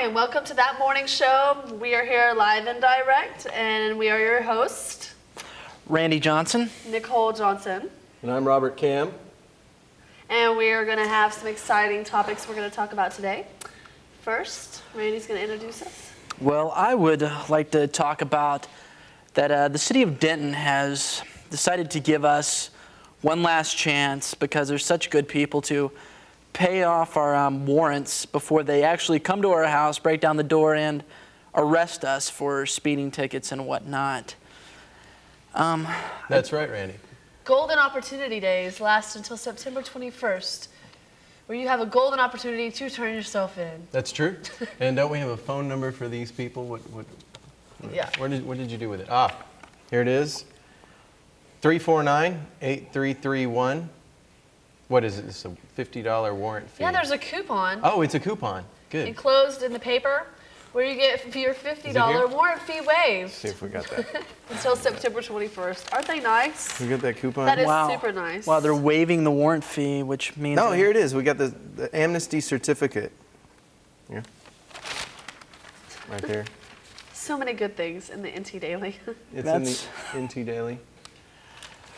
and welcome to That Morning Show. We are here live and direct, and we are your host, Randy Johnson. Nicole Johnson. And I'm Robert Cam. And we are going to have some exciting topics we're going to talk about today. First, Randy's going to introduce us. Well, I would like to talk about that the city of Denton has decided to give us one last chance because they're such good people to pay off our warrants before they actually come to our house, break down the door, and arrest us for speeding tickets and whatnot. That's right, Randy. Golden Opportunity Days last until September 21st, where you have a golden opportunity to turn yourself in. That's true. And don't we have a phone number for these people? What did you do with it? Here it is. 349-8331. What is it? It's a $50 warrant fee. Yeah, there's a coupon. Oh, it's a coupon. Good. Enclosed in the paper, where you get your $50 warrant fee waived. Let's see if we got that. Until September 21st. Aren't they nice? We got that coupon? That is Wow. super nice. Wow, they're waiving the warrant fee, which means... No, here it is. We got the amnesty certificate. Here. Right there. So many good things in the NT Daily. It's That's- in the NT Daily.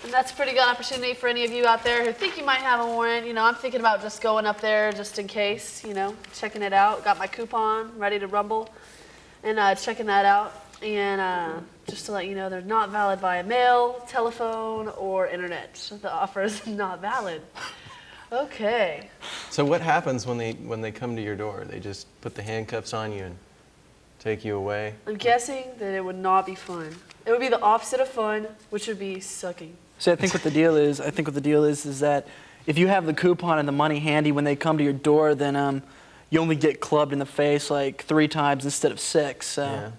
And that's a pretty good opportunity for any of you out there who think you might have a warrant. You know, I'm thinking about just going up there just in case, you know, checking it out. Got my coupon, ready to rumble, and checking that out. And just to let you know, they're not valid via mail, telephone, or internet. The offer is not valid. Okay. So what happens when they come to your door? They just put the handcuffs on you and take you away? I'm guessing that it would not be fun. It would be the opposite of fun, which would be sucking. So I think what the deal is, is that if you have the coupon and the money handy when they come to your door, then you only get clubbed in the face like 3 times instead of 6. So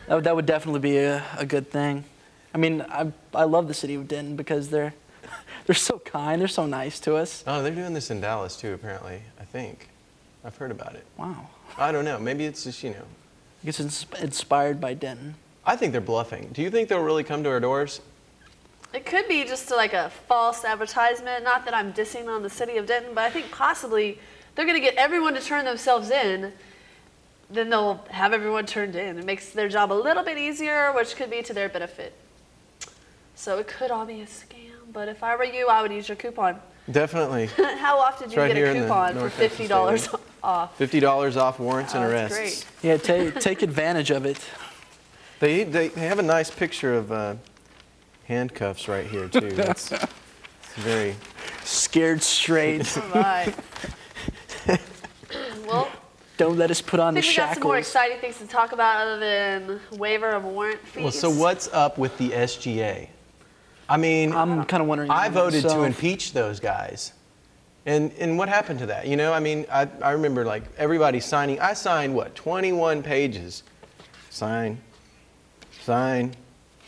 that would definitely be a good thing. I mean, I love the city of Denton because they're so kind, they're so nice to us. Oh, they're doing this in Dallas too, apparently. I think I've heard about it. Wow. I don't know. Maybe it's just, you know. I guess it's inspired by Denton. I think they're bluffing. Do you think they'll really come to our doors? It could be just like a false advertisement. Not that I'm dissing on the city of Denton, but I think possibly they're going to get everyone to turn themselves in. Then they'll have everyone turned in. It makes their job a little bit easier, which could be to their benefit. So it could all be a scam. But if I were you, I would use your coupon. Definitely. How often did you right get here a in the coupon for North Texas $50 Daily. off? $50 off warrants and Oh, arrests. that's Yeah, take advantage of it. They have a nice picture of handcuffs right here too. That's very. Scared straight. All right. Well, Don't let us put on I the think we got some more shackles. exciting things to talk about other than waiver of warrant fees. Well, so what's up with the SGA? I mean, I'm kind of wondering. I voted to myself. impeach those guys. And what happened to that? You know, I mean, I remember like everybody signing. I signed, what, 21 pages. Sign,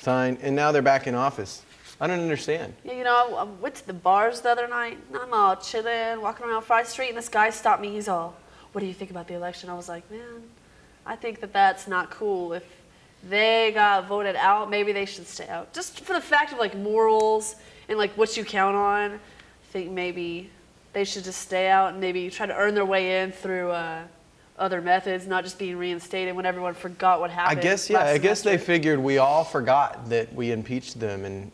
and now they're back in office. I don't understand. Yeah, you know, I went to the bars the other night, and I'm all chilling, walking around Fry Street, and this guy stopped me. He's all, "What do you think about the election?" I was like, man, I think that that's not cool. If they got voted out, maybe they should stay out. Just for the fact of, like, morals and, like, what you count on, I think maybe they should just stay out and maybe try to earn their way in through other methods, not just being reinstated when everyone forgot what happened. I guess they figured we all forgot that we impeached them, and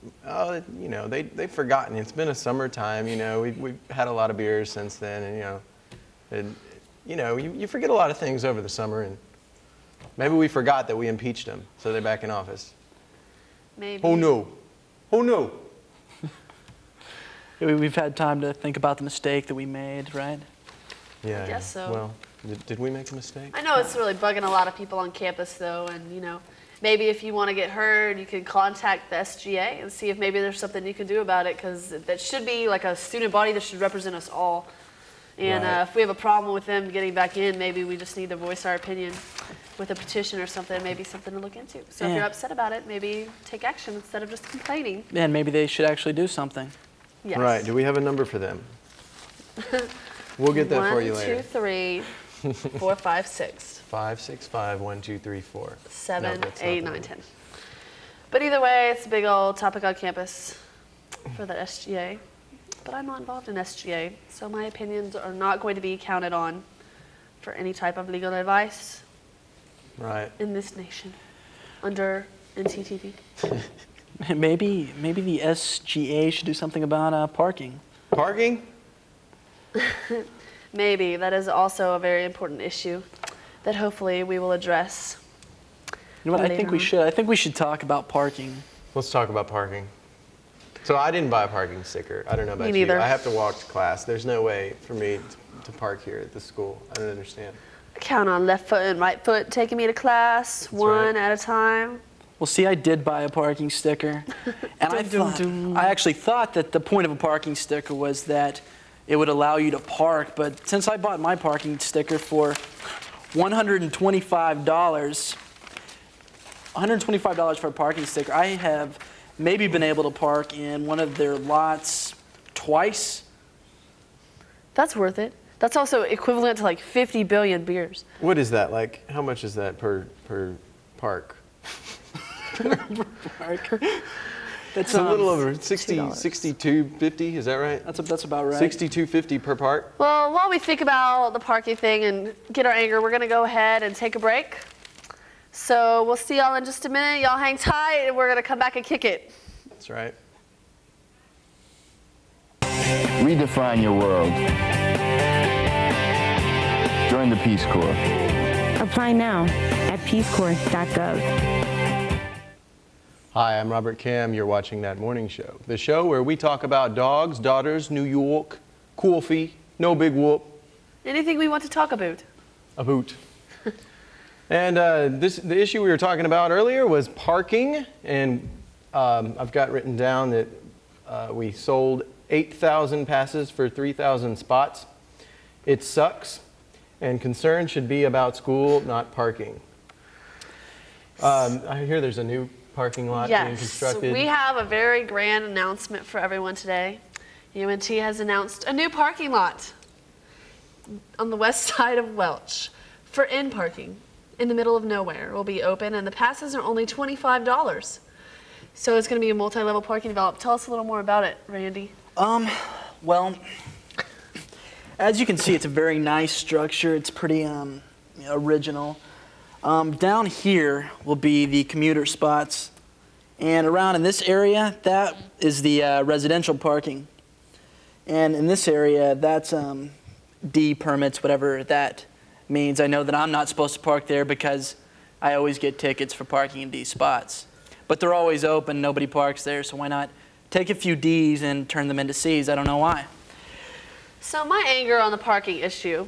you know, they've forgotten. It's been a summertime, you know, we've had a lot of beers since then, and you know, you forget a lot of things over the summer, and maybe we forgot that we impeached them, so they're back in office. Maybe. Oh no. We've had time to think about the mistake that we made, right? Yeah. I guess so. Well, did we make a mistake? I know it's really bugging a lot of people on campus, though, and, you know, maybe if you want to get heard, you can contact the SGA and see if maybe there's something you can do about it, because that should be like a student body that should represent us all. And Right. if we have a problem with them getting back in, maybe we just need to voice our opinion with a petition or something, maybe something to look into. So if Yeah. you're upset about it, maybe take action instead of just complaining. And maybe they should actually do something. Yes. Right. Do we have a number for them? We'll get that for you 1, later. 2, 3, 4, 5, 6. 565-1234. 7, No, that's not 8, the 9, number. 10. But either way, it's a big old topic on campus for the SGA. But I'm not involved in SGA, so my opinions are not going to be counted on for any type of legal advice Right. in this nation under NCTV. Maybe the SGA should do something about parking. Parking? Maybe. That is also a very important issue that hopefully we will address. You know what? I later think we on. should. I think we should talk about parking. Let's talk about parking. So I didn't buy a parking sticker. I don't know about Me you. neither. I have to walk to class. There's no way for me to park here at the school. I don't understand. Count on left foot and right foot taking me to class, one right. at a time. Well, see, I did buy a parking sticker, and I actually thought that the point of a parking sticker was that it would allow you to park. But since I bought my parking sticker for $125 for a parking sticker, I have maybe been able to park in one of their lots twice. That's worth it. That's also equivalent to like 50 billion beers. What is that like? How much is that per park? That's It's a little over $2. 62.50. Is that right? That's about right. 62.50 per park. Well, while we think about the parking thing and get our anger, we're going to go ahead and take a break. So we'll see y'all in just a minute. Y'all hang tight, and we're going to come back and kick it. That's right. Redefine your world. Join the Peace Corps. Apply now at peacecorps.gov. Hi, I'm Robert Cam. You're watching That Morning Show, the show where we talk about dogs, daughters, New York, coffee, no big whoop, Anything we want to talk about? a boot. And the issue we were talking about earlier was parking, and I've got written down that we sold 8,000 passes for 3,000 spots. It sucks, and concern should be about school, not parking. I hear there's a new parking lot being Yes, constructed. we have a very grand announcement for everyone today. UNT has announced a new parking lot on the west side of Welch for in parking in the middle of nowhere. It will be open, and the passes are only $25. So it's going to be a multi-level parking development. Tell us a little more about it, Randy. Well, as you can see, it's a very nice structure. It's pretty original. Down here will be the commuter spots, and around in this area, that is the residential parking. And in this area, that's D permits, whatever that means. I know that I'm not supposed to park there because I always get tickets for parking in D spots. But they're always open, nobody parks there, so why not take a few Ds and turn them into Cs? I don't know why. So my anger on the parking issue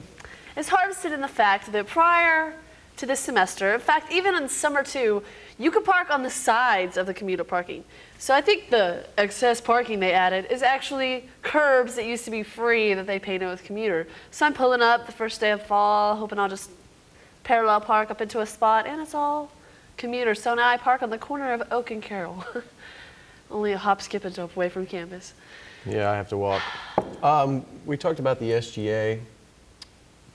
is harvested in the fact that prior to this semester, in fact, even in summer too, you could park on the sides of the commuter parking. So I think the excess parking they added is actually curbs that used to be free that they painted with commuter. So I'm pulling up the first day of fall, hoping I'll just parallel park up into a spot, and it's all commuter. So now I park on the corner of Oak and Carroll. Only a hop, skip, and jump away from campus. Yeah, I have to walk. We talked about the SGA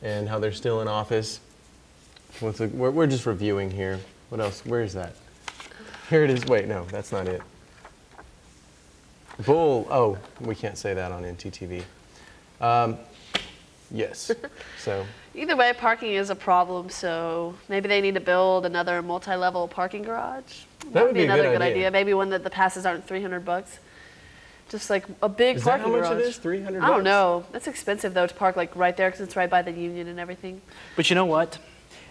and how they're still in office. We're just reviewing here. What else? Where is that? Here it is. Wait, no, that's not it. Bull. Oh, we can't say that on NTTV. Yes. So. Either way, parking is a problem, so maybe they need to build another multi-level parking garage. That would be a another good idea. Maybe one that the passes aren't $300. Just like a big Is that parking how much garage. it is? $300? I don't know. It's expensive though to park like right there because it's right by the Union and everything. But you know what?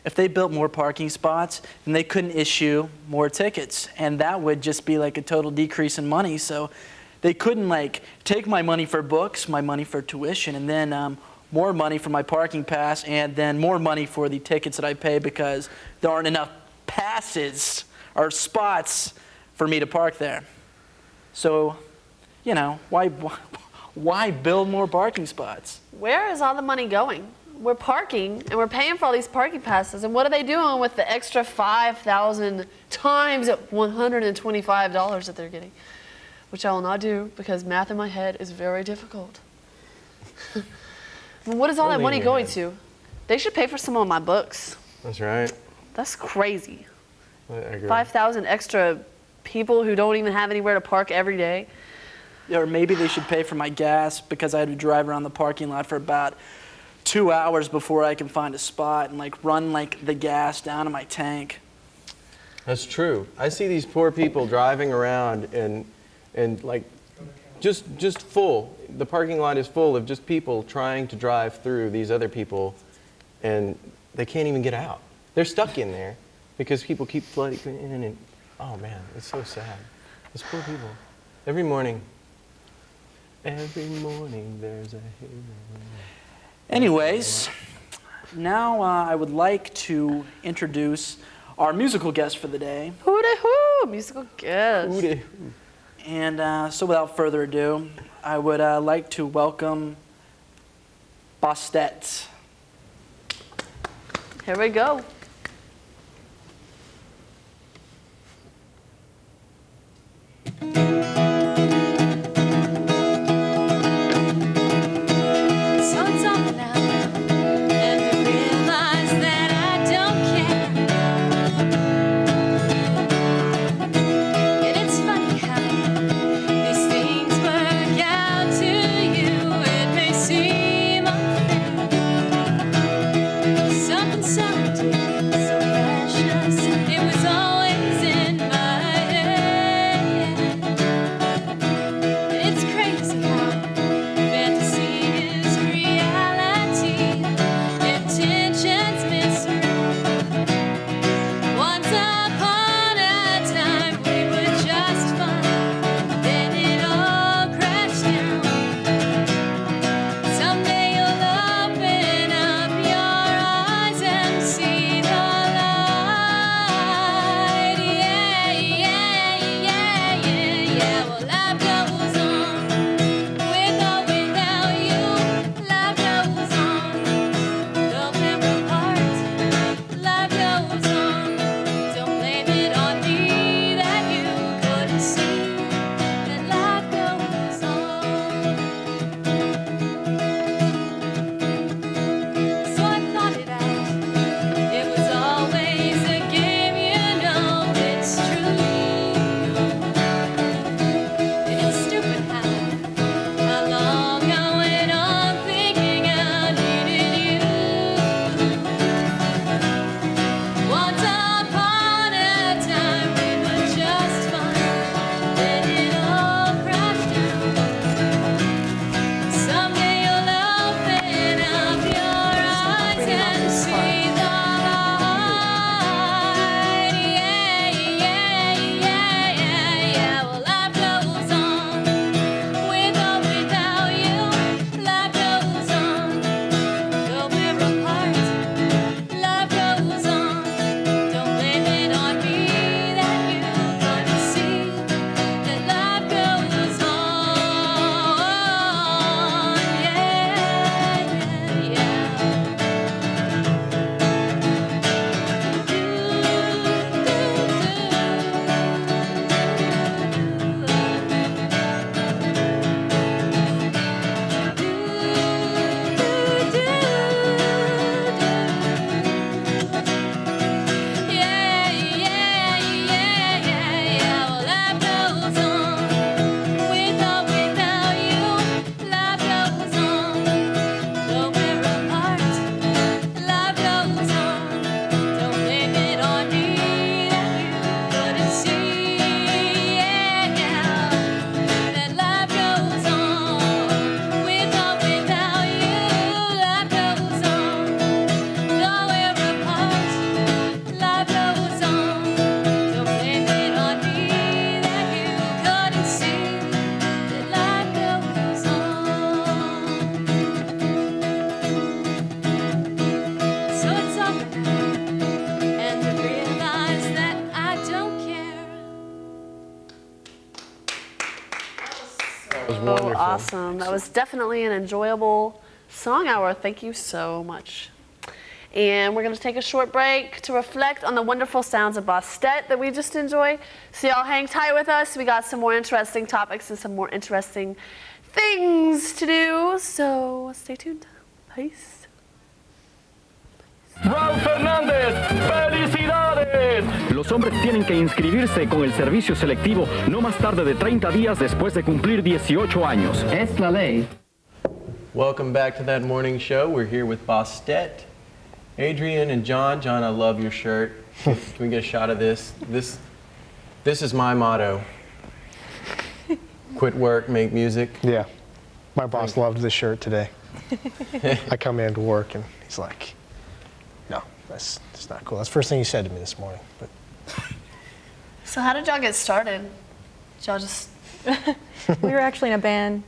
If they built more parking spots, then they couldn't issue more tickets, and that would just be like a total decrease in money. So they couldn't like take my money for books, my money for tuition, and then more money for my parking pass, and then more money for the tickets that I pay because there aren't enough passes or spots for me to park there. So, you know, why build more parking spots? Where is all the money going? We're parking and we're paying for all these parking passes, and what are they doing with the extra 5,000 times at $125 that they're getting? Which I will not do because math in my head is very difficult. What is all that Only in money your going head. to? They should pay for some of my books. That's right. That's crazy. I agree. 5,000 extra people who don't even have anywhere to park every day. Or maybe they should pay for my gas because I had to drive around the parking lot for about 2 hours before I can find a spot and like run like the gas down to my tank. That's true. I see these poor people driving around and like just full. The parking lot is full of just people trying to drive through these other people, and they can't even get out. They're stuck in there because people keep flooding in, and oh man, it's so sad. Those poor people. Every morning there's a hero. Anyways, now I would like to introduce our musical guest for the day. Hoo-de-hoo, musical guest. Hooty. And so without further ado, I would like to welcome Bastet. Here we go. So it's over now, and I realize that I don't care. And it's funny how these things work out to you. It may seem unfair. Something so deep, so precious. It was always in my head. It's crazy how fantasy is reality, intentions misread. Once upon a time we were just fine, then it all crashed down. Someday you'll open up your eyes and see the light. Yeah, yeah, yeah, yeah, yeah. Well, life goes on. With or without you, life goes on. Though we're apart, life goes on. Don't blame it on me that you couldn't see that life goes on. So I thought it out. It was always a game, you know it's true. It's stupid how long I went on thinking I needed you. Once upon a time we were just fine, then it all crashed down. Someday you'll open up your eyes and see the light. Yeah, yeah, yeah, yeah, yeah. Well, life goes on. With or without you, life goes on. Though we're apart, life goes on. Don't blame it on me that you couldn't see that life goes on. Yeah, yeah, yeah, yeah, yeah, yeah. Well, life goes on. With or without you, life goes on. Though we're apart, life goes on. Don't blame it on me that you couldn't see. Yeah, that life goes on. With or without you, life goes on. Though we're apart, life goes on. Don't blame it on me that you couldn't see that life goes on. So it's over now, and I realize that I don't care. That was Oh, wonderful. awesome. That was definitely an enjoyable song hour. Thank you so much. And we're going to take a short break to reflect on the wonderful sounds of Bastet that we just enjoyed. So y'all hang tight with us. We got some more interesting topics and some more interesting things to do. So stay tuned. Peace. Raúl Fernández, ¡felicidades! Los hombres tienen que inscribirse con el servicio selectivo no más tarde de 30 días después de cumplir 18 años. Es la ley. Welcome back to That Morning Show. We're here with Bostet, Adrian, and John. John, I love your shirt. Can we get a shot of this? This is my motto. Quit work, make music. Yeah. My boss loved this shirt today. I come in to work and he's like, no, that's not cool. That's the first thing he said to me this morning. But So how did y'all get started? Did y'all just, We were actually in a band,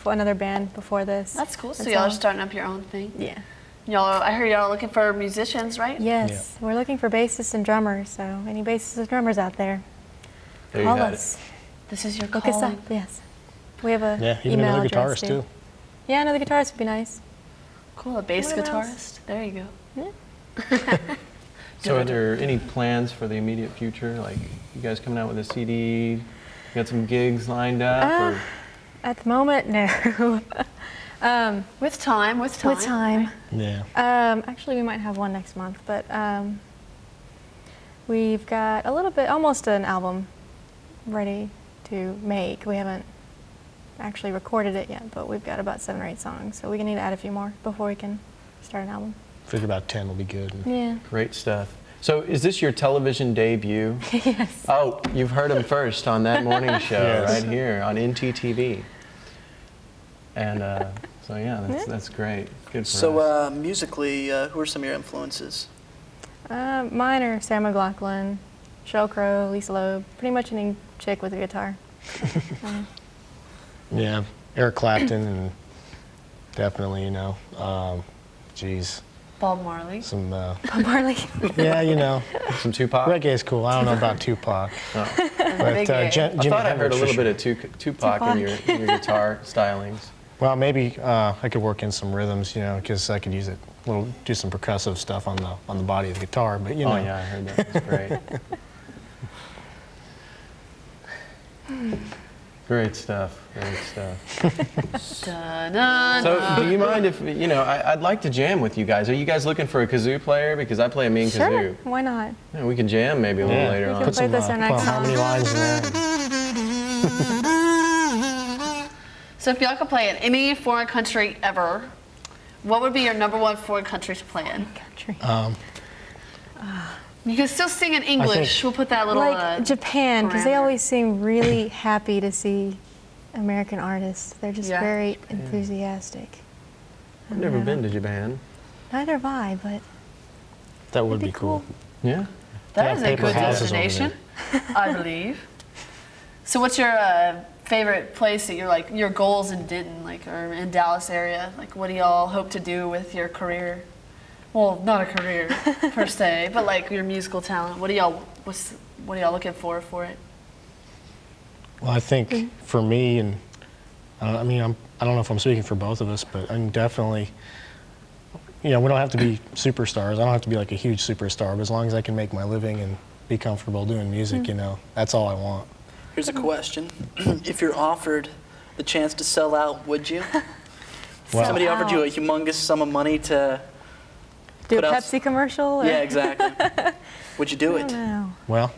another band before this. that's cool. So That's y'all all. are starting up your own thing. Yeah. Y'all, I heard y'all looking for musicians, right? Yes, we're looking for bassists and drummers. So any bassists and drummers out there, There you call have us. This is your Look us calling. up. Yes. We have a yeah, even email another address guitarist too. Yeah, another guitarist would be nice. Cool, a bass What else? guitarist. There you go. So are there any plans for the immediate future? Like, you guys coming out with a CD? You got some gigs lined up? Or? At the moment, no. With time. With time. Yeah. Actually, we might have one next month, but we've got a little bit, almost an album ready to make. We haven't actually recorded it yet, but we've got about 7 or 8 songs, so we need to add a few more before we can start an album. Figure about 10 will be good. Yeah. Great stuff. So is this your television debut? Yes. Oh, you've heard him first on That Morning Show Yes. right here on NTTV. And so yeah, that's great. Good for us. So musically, who are some of your influences? Mine are Sarah McLachlan, Sheryl Crow, Lisa Loeb, pretty much any chick with a guitar. Yeah. Eric Clapton and definitely, you know, geez, Bob Marley. some, Bob Marley. yeah, you know, Some Tupac? reggae's cool. I don't know about Tupac. Oh. But Big I Jimi thought I heard a Hendrix for little sure. bit of Tupac in your guitar stylings. Well, maybe I could work in some rhythms, you know, because I could use it, do some percussive stuff on the body of the guitar. But you know, Oh yeah, I heard that. That's great. Great stuff. Great stuff. Dun-dun. So, do you mind if you know? I'd like to jam with you guys. Are you guys looking for a kazoo player? Because I play a mean Sure, kazoo. why not? Yeah, we can jam maybe a little yeah, later We on. can put some play this our next song. harmony lines in there. So if y'all could play in any foreign country ever, what would be your #1 foreign country to play in? Country. You can still sing in English. We'll put that little. Like Japan, because they parameter. always seem really happy to see American artists. They're just Yeah. very enthusiastic. I've never been to Japan. Neither have I, but That would it'd be cool. Yeah. That Yeah, is a paper good houses over destination, I believe. So what's your favorite place that you're like your goals in Denton, like, or in Dallas area? Like, what do y'all hope to do with your career? Well, not a career per se, but like your musical talent. What are y'all looking for it? Well, I think for me, and I mean, I don't know if I'm speaking for both of us, but I'm definitely, you know, we don't have to be superstars. I don't have to be like a huge superstar, but as long as I can make my living and be comfortable doing music, you know, that's all I want. Here's a question: if you're offered the chance to sell out, would you? Well, Somebody offered you a humongous sum of money to do a put out- Pepsi commercial? Or? Yeah, exactly. Would you do I it? don't know. well,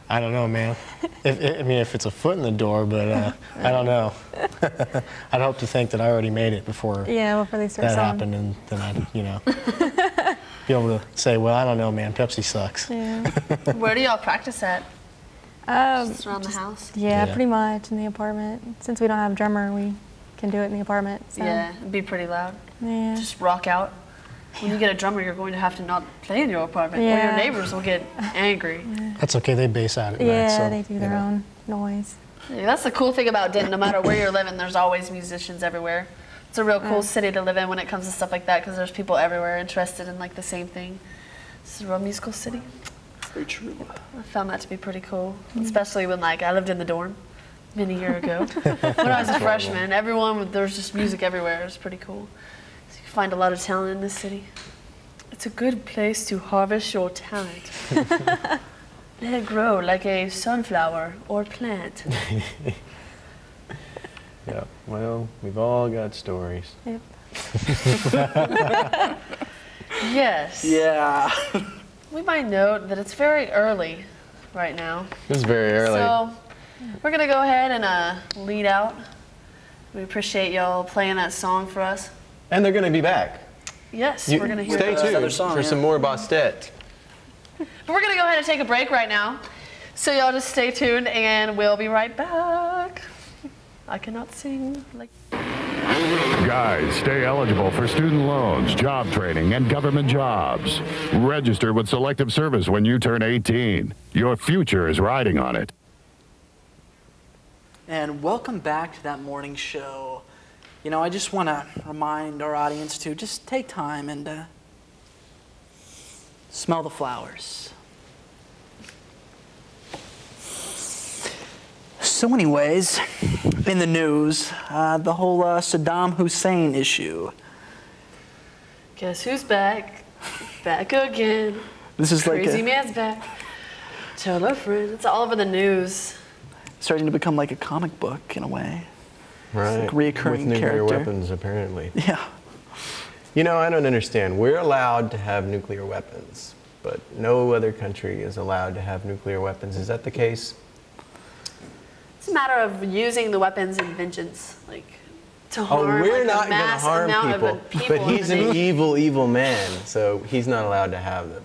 I don't know, man. If it's a foot in the door, but I don't know. I'd hope to think that I already made it before Yeah, before they start that selling. happened, and then I'd, you know, be able to say, well, I don't know, man, Pepsi sucks. Yeah. Where do y'all practice at? Um, Just around the house? yeah, Yeah. pretty much in the apartment. Since we don't have a drummer, we can do it in the apartment. So. Yeah, it'd be pretty loud. Yeah. Just rock out. When you get a drummer, you're going to have to not play in your apartment, or your Yeah. neighbors will get angry. That's okay, they bass out at night. Yeah, so, they do you their know. own noise. Yeah, that's the cool thing about Denton. No matter where you're living, there's always musicians everywhere. It's a real cool city to live in when it comes to stuff like that, because there's people everywhere interested in like the same thing. It's a real musical city. Very true. I found that to be pretty cool, especially when like I lived in the dorm many years ago. When I was a freshman, there was just music everywhere. It was pretty cool. So you can find a lot of talent in this city. It's a good place to harvest your talent. Let it grow like a sunflower or plant. Yeah. Well, we've all got stories. Yep. Yes. Yeah. We might note that it's very early right now. This is very early. So we're going to go ahead and lead out. We appreciate y'all playing that song for us. And they're going to be back. Yes, You- we're going to hear stay those. tuned Another song, for yeah. some more Bastet. But we're going to go ahead and take a break right now. So y'all just stay tuned and we'll be right back. I cannot sing like. Guys, stay eligible for student loans, job training, and government jobs. Register with Selective Service when you turn 18. Your future is riding on it. And welcome back to that morning show. You know, I just want to remind our audience to just take time and smell the flowers. So anyways, in the news, the whole Saddam Hussein issue. Guess who's back? Back again. This is like Crazy man's back. Tell a friend. It's all over the news. starting to become like a comic book in a way. Right. Like reoccurring With nuclear character. weapons, apparently. Yeah. You know, I don't understand. We're allowed to have nuclear weapons, but no other country is allowed to have nuclear weapons. Is that the case? It's a matter of using the weapons in vengeance, like to Oh, harm we're like, not a going to mass harm amount people. of people. But in he's the an nation. evil, evil man, so he's not allowed to have them.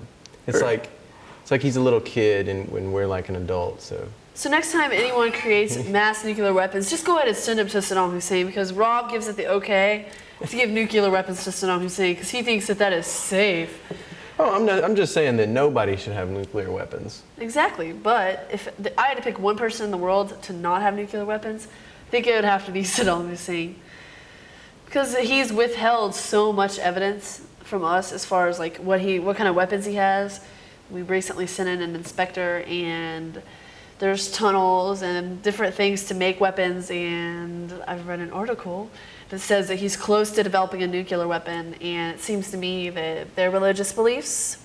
It's like he's a little kid, and when we're like an adult. So next time anyone creates mass nuclear weapons, just go ahead and send them to Saddam Hussein, because Rob gives it the okay to give nuclear weapons to Saddam Hussein because he thinks that that is safe. Oh, I'm just saying that nobody should have nuclear weapons. Exactly, but if I had to pick one person in the world to not have nuclear weapons, I think it would have to be Saddam Hussein. Because he's withheld so much evidence from us as far as like what kind of weapons he has. We recently sent in an inspector, and there's tunnels and different things to make weapons, and I've read an article that says that he's close to developing a nuclear weapon, and it seems to me that their religious beliefs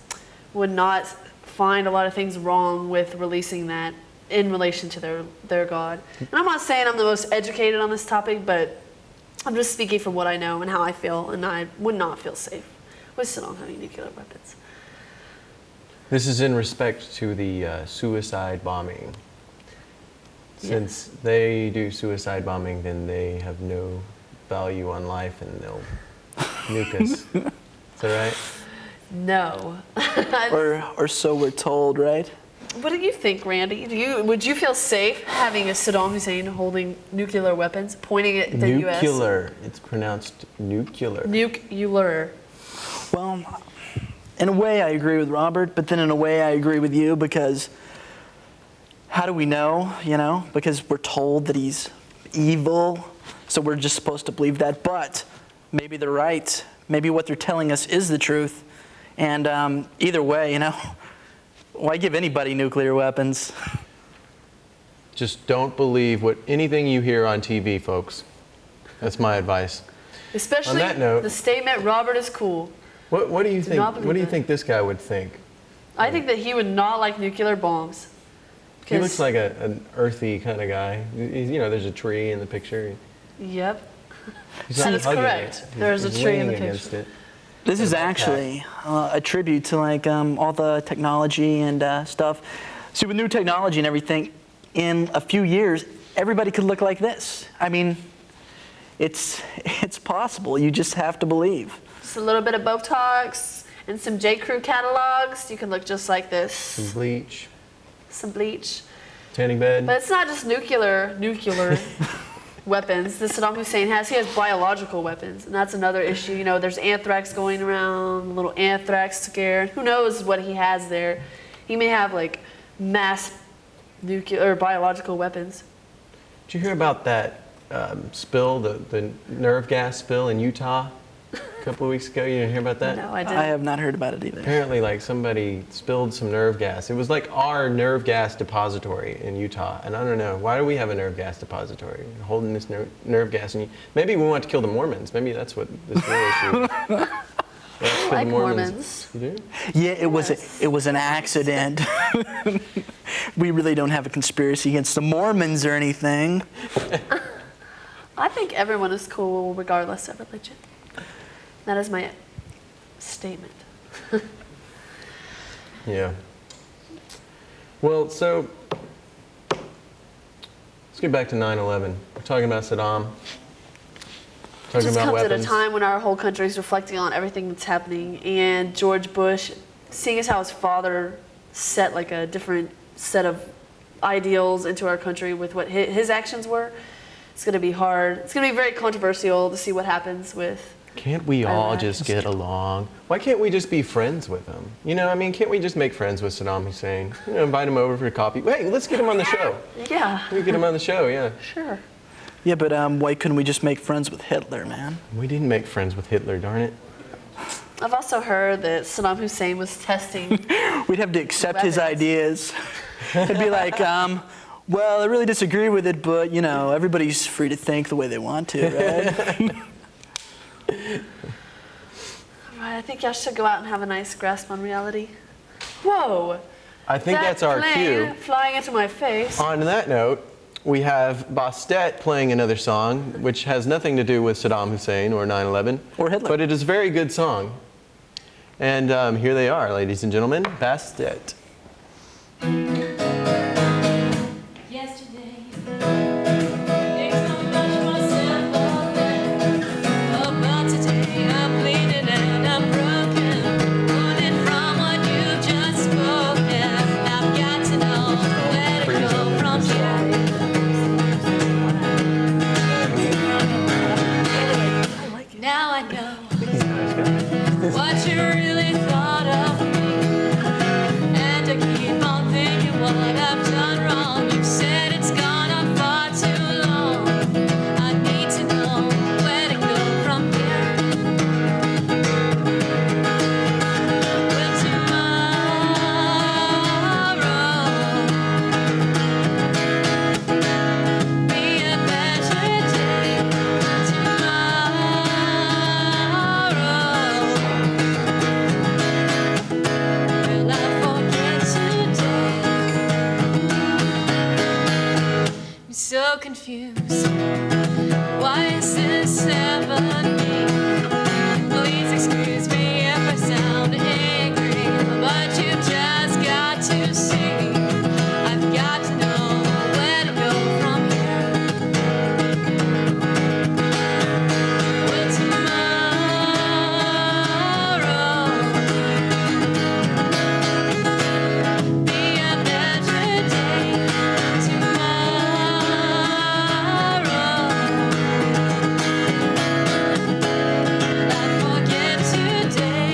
would not find a lot of things wrong with releasing that in relation to their God. And I'm not saying I'm the most educated on this topic, but I'm just speaking from what I know and how I feel, and I would not feel safe with Saddam having nuclear weapons. This is in respect to the suicide bombing. Since they do suicide bombing, then they have no value on life, and they'll nuke us. Is that right? No. Or so we're told, right? What do you think, Randy? Would you feel safe having a Saddam Hussein holding nuclear weapons, pointing at the U.S.? Nuclear. It's pronounced nuclear. Nuclear. Well, in a way I agree with Robert, but then in a way I agree with you, because how do we know, you know? Because we're told that he's evil, so we're just supposed to believe that. But maybe they're right. Maybe what they're telling us is the truth. And either way, you know, why give anybody nuclear weapons? Just don't believe anything you hear on TV, folks. That's my advice. Especially On that note, the statement, Robert is cool. What do you think? not believe What do you that. think this guy would think? I think that he would not like nuclear bombs. He looks like an earthy kind of guy. You know, there's a tree in the picture. Yep. He's That not is hugging correct. it. There's a He's tree in the leaning against picture. it. This is backpack. actually a tribute to like all the technology and stuff. See, with new technology and everything, in a few years, everybody could look like this. I mean, it's possible. You just have to believe. Just a little bit of Botox and some J. Crew catalogs. You can look just like this. Some bleach, Some bleach. tanning bed. But it's not just nuclear weapons that Saddam Hussein has. He has biological weapons, and that's another issue. You know, there's anthrax going around, a little anthrax scare. Who knows what he has there? He may have like mass nuclear or biological weapons. Did you hear about that spill, the nerve gas spill in Utah a couple of weeks ago? You didn't hear about that? No, I didn't. I have not heard about it either. Apparently, like somebody spilled some nerve gas. It was like our nerve gas depository in Utah, and I don't know, why do we have a nerve gas depository holding this nerve gas? And maybe we want to kill the Mormons. Maybe that's what this real issue. Let's kill like the Mormons. You do? Yeah, it was an accident. We really don't have a conspiracy against the Mormons or anything. I think everyone is cool regardless of religion. That is my statement. Yeah. Well, so let's get back to 9/11. We're talking about Saddam. Talking just about comes weapons. at a time when our whole country is reflecting on everything that's happening. And George Bush, seeing as how his father set like a different set of ideals into our country with what his actions were, it's going to be hard. It's going to be very controversial to see what happens with. Can't we all Iraq. just get along? Why can't we just be friends with him? You know, I mean, can't we just make friends with Saddam Hussein? You know, invite him over for coffee. Hey, let's get him on the show. Yeah, We get him on the show, yeah. sure. Yeah, but why couldn't we just make friends with Hitler, man? We didn't make friends with Hitler, darn it. I've also heard that Saddam Hussein was testing. We'd have to accept his Weapons. ideas. It'd be like, well, I really disagree with it, but, you know, everybody's free to think the way they want to, right? All right, I think y'all should go out and have a nice grasp on reality. Whoa! I think that that's our plane cue. flying into my face. On that note, we have Bastet playing another song, which has nothing to do with Saddam Hussein or 9/11. Or Hitler. But it is a very good song. And here they are, ladies and gentlemen, Bastet. Yesterday, things don't much more simple then. Oh, but today I'm bleeding and I'm broken, wounded from what you just spoken. I've got to know where to go from here. Now I know what you really thought of me, and I keep on thinking what I've done wrong. You've said it's gone on far too long. I need to know where to go from here. Will tomorrow be a better day? Will I forget today? I'm so confused. Why is this happening? Please excuse me if I sound angry, but you just got to see. I've got to know where to go from here. Will tomorrow be a better day? Tomorrow, I forget today.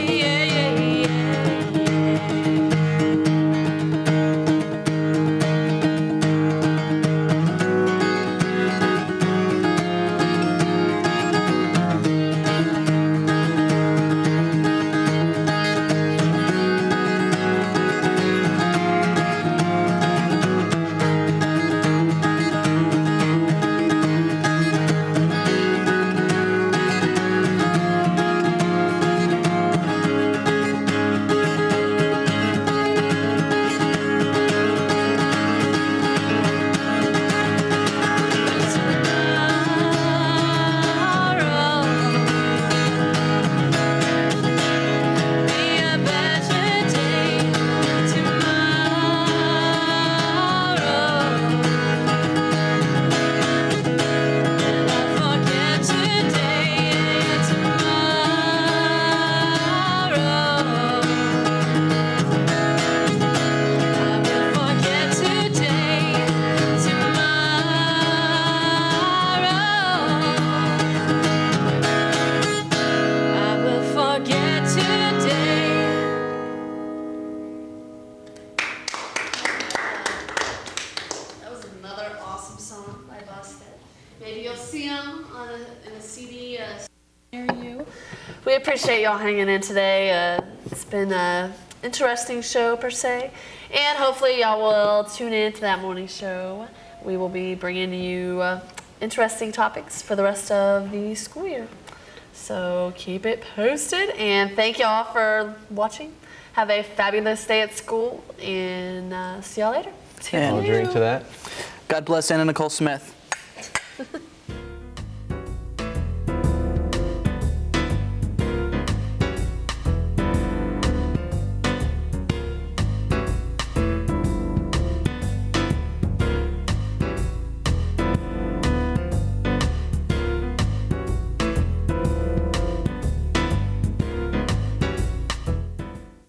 I will forget today. That was another awesome song by Bastet. Maybe you'll see him in a CD near you. We appreciate y'all hanging in today. It's been an interesting show per se, and hopefully y'all will tune in to that morning show. We will be bringing you interesting topics for the rest of the school year. So keep it posted, and thank y'all for watching. Have a fabulous day at school, and see y'all later. And I'll drink to that. God bless Anna Nicole Smith.